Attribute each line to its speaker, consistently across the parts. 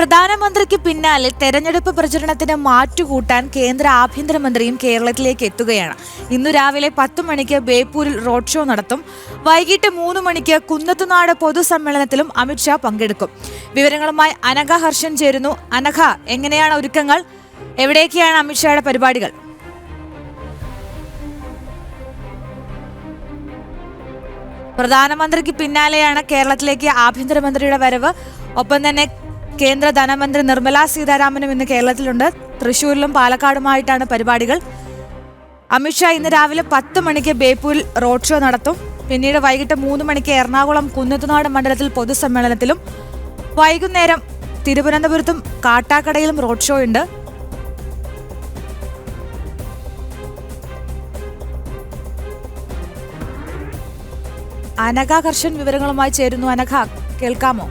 Speaker 1: പ്രധാനമന്ത്രിക്ക് പിന്നാലെ തെരഞ്ഞെടുപ്പ് പ്രചരണത്തിന് മാറ്റുകൂട്ടാൻ കേന്ദ്ര ആഭ്യന്തരമന്ത്രിയും കേരളത്തിലേക്ക് എത്തുകയാണ്. ഇന്നു രാവിലെ 10 മണിക്ക് ബേപ്പൂരിൽ റോഡ് ഷോ നടത്തും. വൈകിട്ട് 3 മണിക്ക് കുന്നത്തുനാട് പൊതുസമ്മേളനത്തിലും അമിത്ഷാ പങ്കെടുക്കും. വിവരങ്ങളുമായി അനഘ ഹർഷൻ ചേരുന്നു. അനഘ, എങ്ങനെയാണ് ഒരുക്കങ്ങൾ? എവിടേക്കാണ് അമിത്ഷായുടെ പരിപാടികൾ? പ്രധാനമന്ത്രിക്ക് പിന്നാലെയാണ് കേരളത്തിലേക്ക് ആഭ്യന്തരമന്ത്രിയുടെ വരവ്. ഒപ്പം തന്നെ കേന്ദ്ര ധനമന്ത്രി നിർമ്മല സീതാരാമനും ഇന്ന് കേരളത്തിലുണ്ട്. തൃശൂരിലും പാലക്കാടുമായിട്ടാണ് പരിപാടികൾ. അമിത്ഷാ ഇന്ന് രാവിലെ 10 മണിക്ക് ബേപ്പൂരിൽ റോഡ് ഷോ നടത്തും. പിന്നീട് വൈകിട്ട് 3 മണിക്ക് എറണാകുളം കുന്നത്തുനാട് മണ്ഡലത്തിൽ പൊതുസമ്മേളനത്തിലും വൈകുന്നേരം തിരുവനന്തപുരത്തും കാട്ടാക്കടയിലും റോഡ് ഷോ ഉണ്ട്. അനഘ കർഷൻ വിവരങ്ങളുമായി ചേരുന്നു. അനഘ, കേൾക്കാമോ?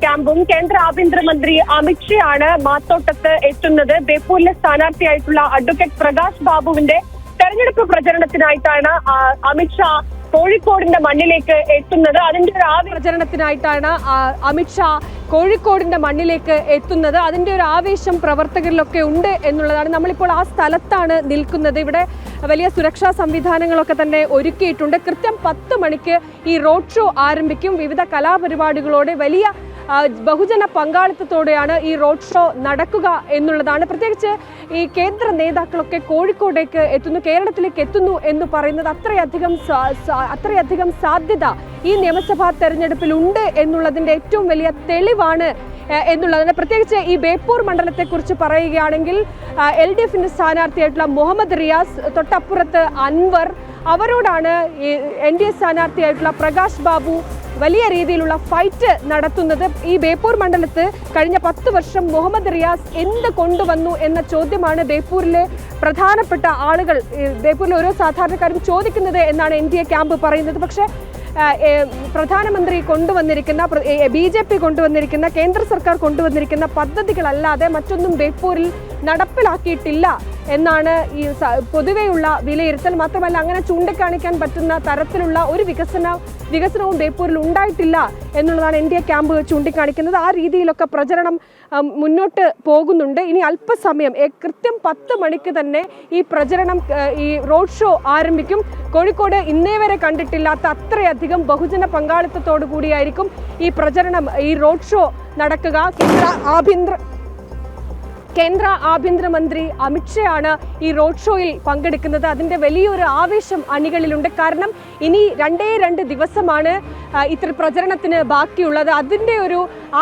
Speaker 2: ക്യാമ്പും കേന്ദ്ര ആഭ്യന്തരമന്ത്രി അമിത്ഷാ ആണ് മാത്തോട്ടത്ത് എത്തുന്നത്. ബേപ്പൂരിലെ സ്ഥാനാർത്ഥിയായിട്ടുള്ള അഡ്വക്കേറ്റ് പ്രകാശ് ബാബുവിന്റെ തെരഞ്ഞെടുപ്പ് പ്രചരണത്തിനായിട്ടാണ് അമിത്ഷാ കോഴിക്കോടിന്റെ മണ്ണിലേക്ക് എത്തുന്നത്. അതിന്റെ ഒരു പ്രചരണത്തിനായിട്ടാണ് അമിത്ഷാ കോഴിക്കോടിന്റെ മണ്ണിലേക്ക് എത്തുന്നത്. അതിന്റെ ഒരു ആവേശം പ്രവർത്തകരിലൊക്കെ ഉണ്ട് എന്നുള്ളതാണ്. നമ്മളിപ്പോൾ ആ സ്ഥലത്താണ് നിൽക്കുന്നത്. ഇവിടെ വലിയ സുരക്ഷാ സംവിധാനങ്ങളൊക്കെ തന്നെ ഒരുക്കിയിട്ടുണ്ട്. കൃത്യം 10 മണിക്ക് ഈ റോഡ് ഷോ ആരംഭിക്കും. വിവിധ കലാപരിപാടികളോടെ വലിയ ബഹുജന പങ്കാളിത്തത്തോടെയാണ് ഈ റോഡ് ഷോ നടക്കുക എന്നുള്ളതാണ്. പ്രത്യേകിച്ച് ഈ കേന്ദ്ര നേതാക്കളൊക്കെ കോഴിക്കോടേക്ക് എത്തുന്നു, കേരളത്തിലേക്ക് എത്തുന്നു എന്ന് പറയുന്നത് അത്രയധികം സാധ്യത ഈ നിയമസഭാ തെരഞ്ഞെടുപ്പിൽ ഉണ്ട് എന്നുള്ളതിന്റെ ഏറ്റവും വലിയ തെളിവാണ് എന്നുള്ളതാണ്. പ്രത്യേകിച്ച് ഈ ബേപ്പൂർ മണ്ഡലത്തെക്കുറിച്ച് പറയുകയാണെങ്കിൽ LDFന്റെ സ്ഥാനാർത്ഥിയായിട്ടുള്ള മുഹമ്മദ് റിയാസ്, തൊട്ടപ്പുറത്ത് അൻവർ, അവരോടാണ് ഈ NDA സ്ഥാനാർത്ഥിയായിട്ടുള്ള പ്രകാശ് ബാബു വലിയ രീതിയിലുള്ള ഫൈറ്റ് നടത്തുന്നത്. ഈ ബേപ്പൂർ മണ്ഡലത്ത് കഴിഞ്ഞ 10 വർഷം മുഹമ്മദ് റിയാസ് എന്ത് കൊണ്ടുവന്നു എന്ന ചോദ്യമാണ് ബേപ്പൂരിലെ പ്രധാനപ്പെട്ട ആളുകൾ, ബേപ്പൂരിലെ ഓരോ സാധാരണക്കാരും ചോദിക്കുന്നത് എന്നാണ് NDA ക്യാമ്പ് പറയുന്നത്. പക്ഷേ പ്രധാനമന്ത്രി കൊണ്ടുവന്നിരിക്കുന്ന, BJP കൊണ്ടുവന്നിരിക്കുന്ന, കേന്ദ്ര സർക്കാർ കൊണ്ടുവന്നിരിക്കുന്ന പദ്ധതികളല്ലാതെ മറ്റൊന്നും ബേപ്പൂരിൽ നടപ്പിലാക്കിയിട്ടില്ല എന്നാണ് ഈ പൊതുവെയുള്ള വിലയിരുത്തൽ. മാത്രമല്ല, അങ്ങനെ ചൂണ്ടിക്കാണിക്കാൻ പറ്റുന്ന തരത്തിലുള്ള ഒരു വികസനവും ബേപ്പൂരിൽ ഉണ്ടായിട്ടില്ല എന്നുള്ളതാണ് NDA ക്യാമ്പ് ചൂണ്ടിക്കാണിക്കുന്നത്. ആ രീതിയിലൊക്കെ പ്രചരണം മുന്നോട്ട് പോകുന്നുണ്ട്. ഇനി അല്പസമയം കൃത്യം 10 മണിക്ക് തന്നെ ഈ പ്രചരണം, ഈ റോഡ് ഷോ ആരംഭിക്കും. കോഴിക്കോട് ഇന്നേ വരെ കണ്ടിട്ടില്ലാത്ത അത്രയധികം ബഹുജന പങ്കാളിത്തത്തോടു കൂടിയായിരിക്കും ഈ പ്രചരണം, ഈ റോഡ് ഷോ നടക്കുക. കേന്ദ്ര ആഭ്യന്തരമന്ത്രി അമിത്ഷാ ആണ് ഈ റോഡ് ഷോയിൽ പങ്കെടുക്കുന്നത്. അതിൻ്റെ വലിയൊരു ആവേശം അണികളിലുണ്ട്. കാരണം ഇനി 2 ദിവസമാണ് ഇത്ര പ്രചരണത്തിന് ബാക്കിയുള്ളത്. അതിൻ്റെ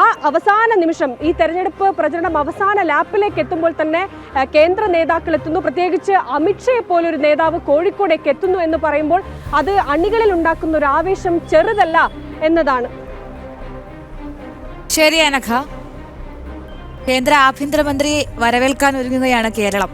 Speaker 2: ആ അവസാന നിമിഷം, ഈ തെരഞ്ഞെടുപ്പ് പ്രചരണം അവസാന ലാപ്പിലേക്ക് എത്തുമ്പോൾ തന്നെ കേന്ദ്ര നേതാക്കൾ എത്തുന്നു. പ്രത്യേകിച്ച് അമിത്ഷയെ പോലൊരു നേതാവ് കോഴിക്കോടേക്ക് എത്തുന്നു എന്ന് പറയുമ്പോൾ അത് അണികളിൽ ഉണ്ടാക്കുന്ന ഒരു ആവേശം ചെറുതല്ല എന്നതാണ്.
Speaker 1: ശരി അനഘ, കേന്ദ്ര ആഭ്യന്തരമന്ത്രിയെ വരവേൽക്കാൻ ഒരുങ്ങുകയാണ് കേരളം.